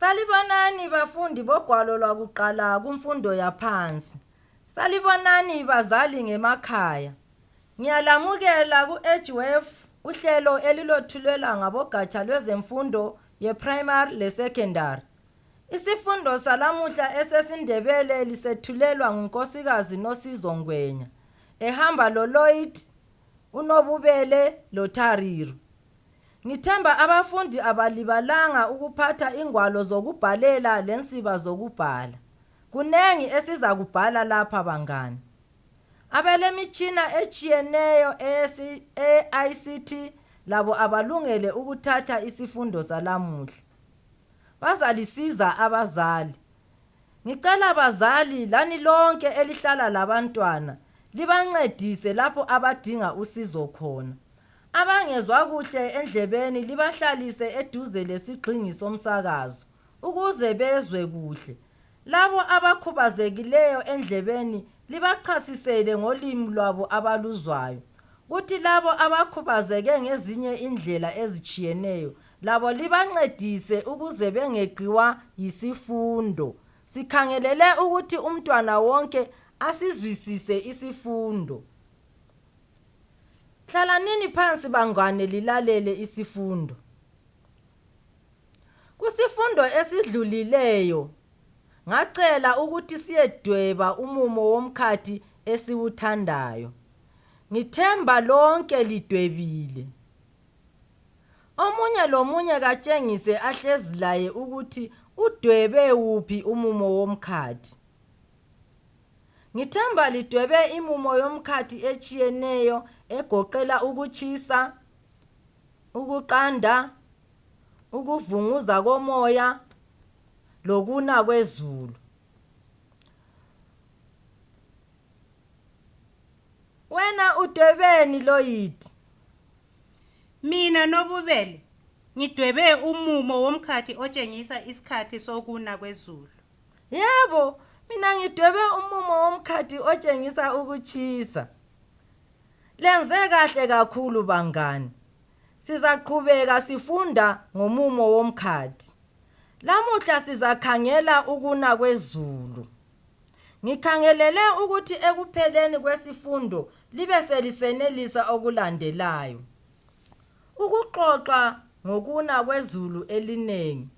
Salibonani bafundi bogwalo lwakuqala kumfundo yaphansi. Salibonani bazali ngemakhaya. Ngiyalamukela ku-Edgewave uhlelo elilothulela ngabogatsha lwezemfundo ye-primary le-secondary. Isifundo salamuhla esesindebele lisethulelwa ngunkosikazi Nosizo Ngwenya ehamba loLloyd, uNobubele loThariro. Ngithemba abafundi abalibalanga ukuphatha ingwalo zokubhalela lensiba zokubhala. Kunengi esiza kubhala lapha bangani. Abelemitshina etshiyeneyo e-ICT labo abalungele ukuthatha isifundo salamuhla. Bazalisiza abazali. Ngicela bazali lani lonke elihlala labantwana libancedise lapho abadinga usizo khona. Abangezwa kuhle endlebeni libahlalise eduze lesigxingi somsakazo ukuze bezwe kuhle. Labo abakhubazekileyo endlebeni libachasisele ngolimi lwabo abaluzwayo. Kuthi labo abakhubazeke ngezinye indlela ezitshiyeneyo labo libancedise ukuze bengeqiwa yisifundo. Sikhangelele ukuthi umntwana wonke asizwisise isifundo. Hlalanini phansi bangwane lilalele isifundo. Kusifundo esidlulileyo ngacela ukuthi siyedweba umumo womkhathi esiwuthandayo. Ngithemba lonke lidwebile. Omunye lomunye katshengise ahlezi laye ukuthi udwebe wuphi umumo womkhathi. Ngithemba lidwebe imumo yomkhathi etshiyeneyo egoqela ukutshisa, ukuqanda, ukuvunguza komoya lokuna kwezulu. Wena udwebeni Lloyd? Mina Nobubele ngidwebe umumo womkhathi otshengisa isikhathi sokuna kwezulu. Yebo, mina ngidwebe umumo womkhathi otshengisa ukutshisa. Lenze kahle kakhulu bangani. Sizaqhubeka sifunda ngomumo womkhathi. Lamuhla sizakhangela ukuna kwezulu. Ngikhangelele ukuthi ekupheleni kwesifundo libe selisenelisa okulandelayo. Ukuxoxa ngokuna kwezulu elinengi.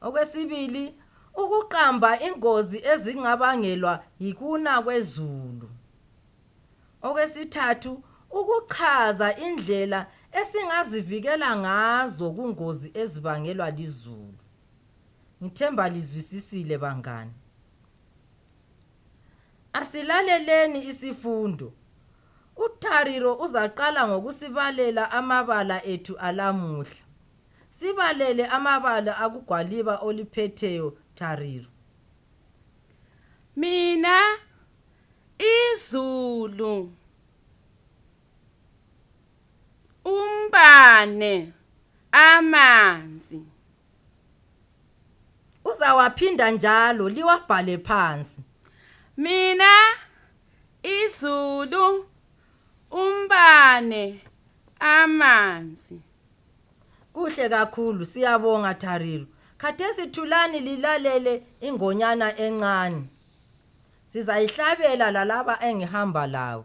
Okwesibili, ukuqamba ingozi ezingabangelwa yikuna kwezulu. Okwesithathu, ukuchaza indlela esingazivikela ngazo kungozi ezibangelwa lizulu. Ngithemba lizwisisile bangani. Asilaleleni isifundo. uThariro uzaqala ngokusibalela amabala ethu alamuhla. Sibalele amabala akugwaliba oliphetheyo Thariro. Mina izulu, umbane, amanzi. Uzawaphinda njalo liwabhale phansi. Mina izulu, umbane, amanzi. Kuhle kakhulu, siyabonga Thariro. Khathesi thulani lilalele ingonyana encane. Sizayihlabela lalaba engihamba lawo.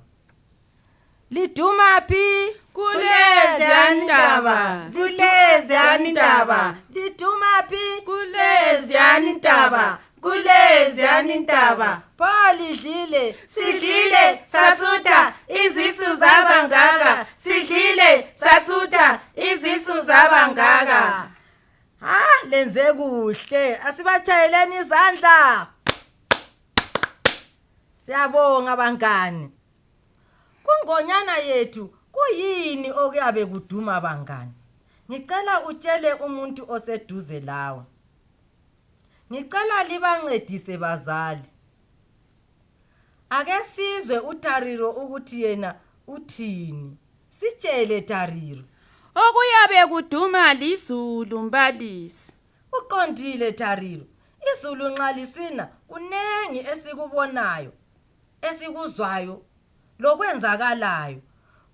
Liduma phi? Kuleziyana indaba, kuleziyana indaba. Liduma phi? Kuleziyana indaba, kuleziyana indaba. Pho lidlile? Sidlile sasutha izisu zabangaka, sidlile sasutha izisu zabangaka. Lenze kuhle. Asibatshayeleni izandla. Siyabonga bangani. Kungonyana yethu kuyini okuyabe kuduma bangani? Ngicela utshele umuntu oseduze lawe. Ngicela libancedise bazali. Ake sizwe uThariro ukuthi yena uthini. Sitshele Thariro. Okuyabe kuduma lizulu mbalisi. Uqondile Thariro. Izulu nxa lisina kunengi esikubonayo, esikuzwayo, lokwenzakalayo.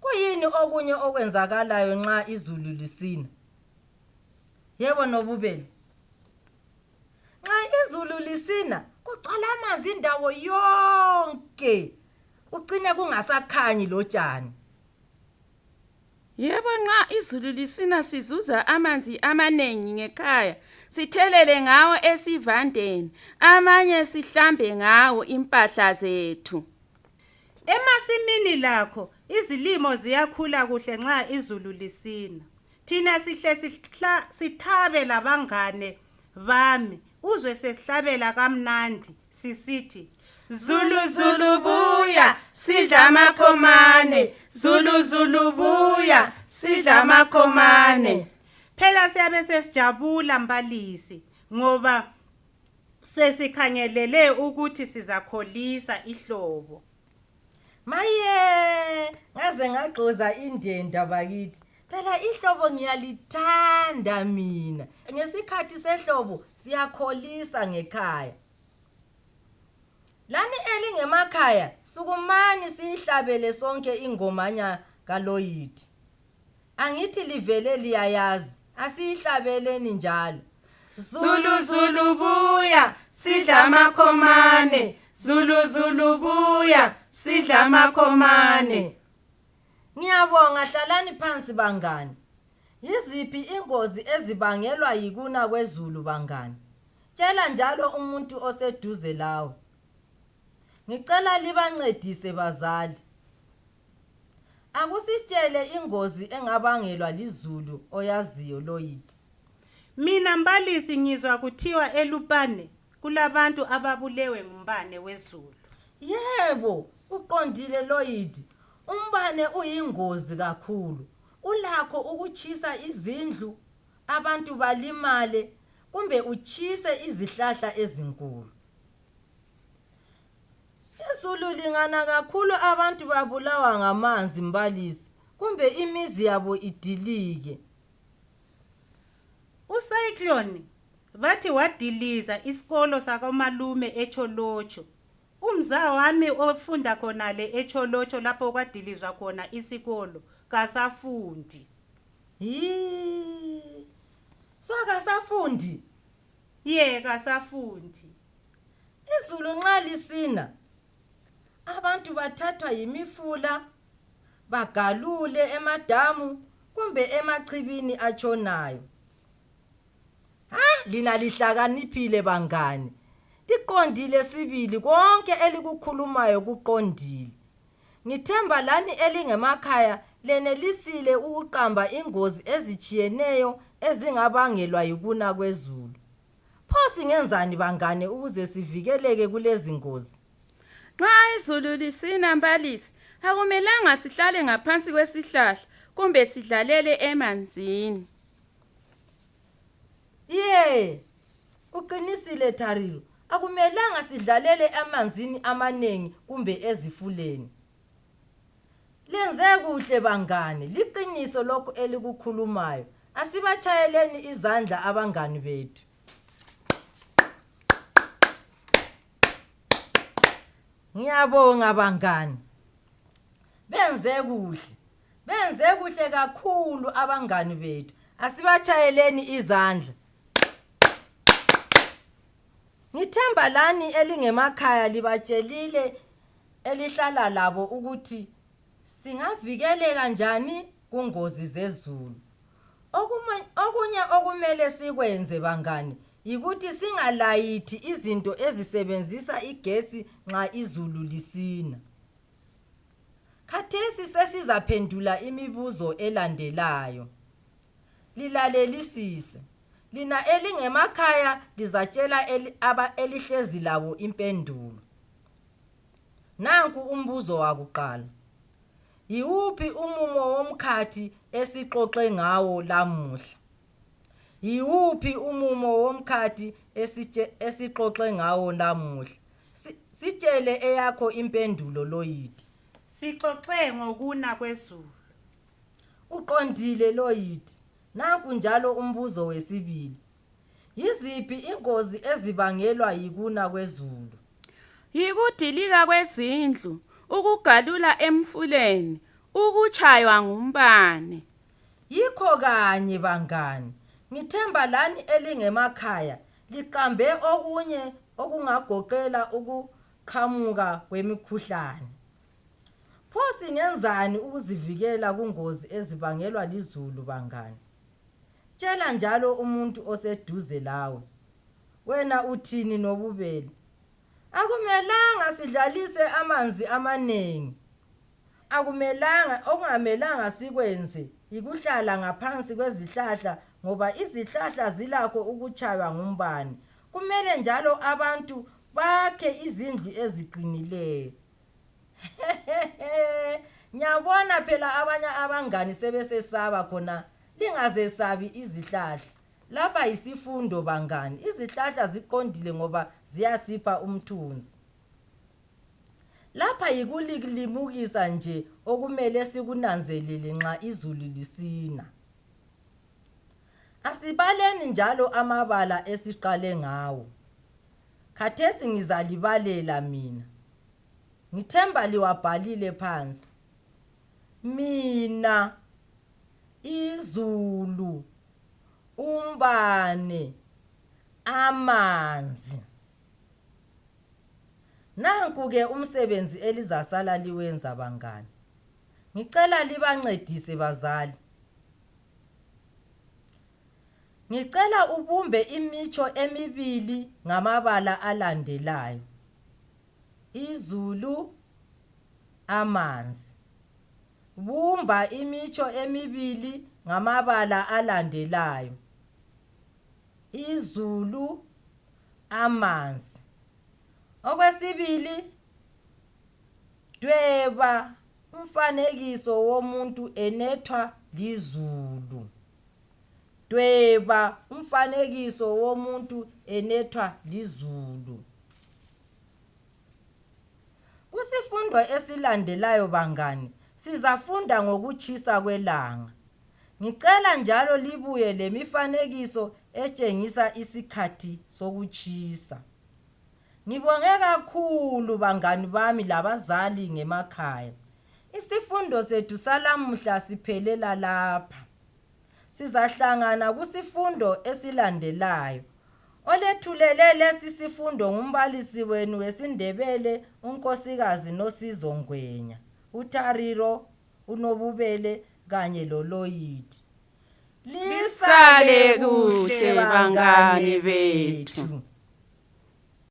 Kuyini okunye okwenzakalayo nxa izulu lisina? Yebo Nobubele. izulu lisina kugcwala amanzi indawo yonke ugcine kungasakhanyi lotshani. Yebo, nxa izulu lisina sizuza amanzi amaningi ngekhaya, sithelele ngawo esivandeni, amanye sihlambe ngawo impahla zethu. Emasimini lakho izilimo ziyakhula kuhle nxa izulu lisina. Thina sihle sithabe labangane bami, uzwe sesihlabela kamnandi sisithi Zulu Zulu buya sidla amakhomane, Zulu Zulu buya sidla amakhomane. Phela siyabe sesijabula mbalisi ngoba sesikhangelele ukuthi sizakholisa ihlobo. Maye, ngaze ngagqoza indenda bakithi. Phela ihlobo ngiyalithanda mina. Ngesikhathi sehlobo siyakholisa ngekhaya. Lani elingemakhaya sukumani sihlabele sonke ingomanya kaLoyidi. Angithi livele liyayazi, asihlabeleni njalo. Zulu Zulu buya sidla amakhomane, Zulu Zulu buya sidla amakhomane. Ngiyabonga, hlalani phansi bangani. Yiziphi ingozi ezibangelwa yikuna kwezulu bangani? Tshela njalo umuntu oseduze lawe. Ngicela libancedise bazali. Akusitshele ingozi engabangelwa lizulu oyaziyo Loyidi. Mina mbalisi ngizwa kuthiwa eLupane kulabantu ababulewe ngumbane wezulu. Yebo, uqondile Loyidi. Umbane uyingozi kakhulu. Ulakho ukuchisa izindlu, abantu balimale, kumbe uchise izihlahla ezinkulu. Izulu lingana kakhulu abantu babulawa ngamanzi mbalisi, kumbe imizi yabo idilike. UCyclone bathi wadiliza isikolo sakomalume eCholocho. Umza wami ofunda khonale eCholocho lapho kwadilizwa khona isikolo kasafundi. Kasafundi? Ye, kasafundi. Izulu nxa lisina, abantu bathathwa yimifula, bagalule emadamu kumbe emachibini atshonayo. Lina lihlakaniphile bangani. Liqondile sibili konke elikukhulumayo kuqondile. Ngithemba lani elingemakhaya lenelisile ukuqamba ingozi ezichiyeneyo ezingabangelwa yikuna kwezulu. Pho singenzani bangane ukuze sivikeleke kulezi ngozi? Nxa izulu lisina mbalisi, akumelanga sihlale ngaphansi kwesihlahla kumbe sidlalele emanzini. Uqinisile Thariro. Akumelanga sidlalele emanzini amanengi kumbe ezifuleni. Lenze kuhle bangane, liqiniso lokho elikukhulumayo. Asibachayeleni izandla abangani bethu. Ngiyabonga bangani. Benze kuhle kakhulu abangani bethu. Asibachayeleni izandla. Ngithemba lani elingemakhaya libatshelile elihlala labo ukuthi singavikeleka njani kungozi zezulu. Okunye okumele sikwenze bangani yikuthi singalayithi izinto ezisebenzisa igesi nxa izulu lisina. Khathesi sesizaphendula imibuzo elandelayo. Lilalelisise. Lina elingemakhaya lizatshela elihlezi labo impendulo. Nanku umbuzo wakuqala. Yiwuphi umumo womkhathi esixoxe ngawo lamuhla? Yiwuphi umumo womkhathi esixoxe ngawo lamuhla? Sitshele eyakho impendulo Loyidi. Sixoxe ngokuna kwezulu. Uqondile Loyidi. Nanku njalo umbuzo wesibili. Yiziphi ingozi ezibangelwa yikuna kwezulu? Yikudilika kwezindlu, ukugalula emfuleni, ukuchaywa ngumbane. Yikho kanye bangani. Ngithemba lani elingemakhaya liqambe okunye okungagoqela ukuqhamuka kwemikhuhlane. Pho singenzani ukuzivikela kungozi ezibangelwa lizulu bangani? Tshela njalo umuntu oseduze lawe. Wena uthini nobubele? Akumelanga sidlalise amanzi amanengi. Okungamelanga sikwenze ikuhlala ngaphansi kwezihlahla ngoba izihlahla zilakho ukutshaywa ngumbane. Kumele njalo abantu bakhe izindlu eziqinileyo. Ngiyabona phela abanye abangani sebesesaba khona. Lingazesabi izihlahla. Lapha yisifundo bangani. Izihlahla ziqondile ngoba ziyasipha umthunzi. Lapha yikulimukisa nje okumele sikunanzelele nxa izulu lisina. Asibaleni njalo amabala esiqale ngawo. Khathesi ngizalibalela mina. Ngithemba liwabhalile phansi. Mina, izulu, umbane, amanzi. Nanku-ke umsebenzi elizasala liwenza bangani. Ngicela libancedise bazali. Ngicela ubumbe imitsho emibili ngamabala alandelayo. Izulu, amanzi. Bumba imitsho emibili ngamabala alandelayo. Izulu, amanzi. Okwesibili, dweba umfanekiso womuntu enethwa lizulu. Dweba umfanekiso womuntu enethwa lizulu. Kusifundo esilandelayo bangani, sizafunda ngokutshisa kwelanga. Ngicela njalo libuye lemifanekiso etshengisa isikhathi sokutshisa. Ngibonge kakhulu bangani bami labazali ngemakhaya. Isifundo sethu salamuhla siphelela lapha. Sizahlangana kusifundo esilandelayo. Olethulele lesi sifundo ngumbalisi wenu wesiNdebele unkosikazi Nosizo Ngwenya, uTariro, uNobubele kanye loLoyidi. Lisale kuhle bangani bethu.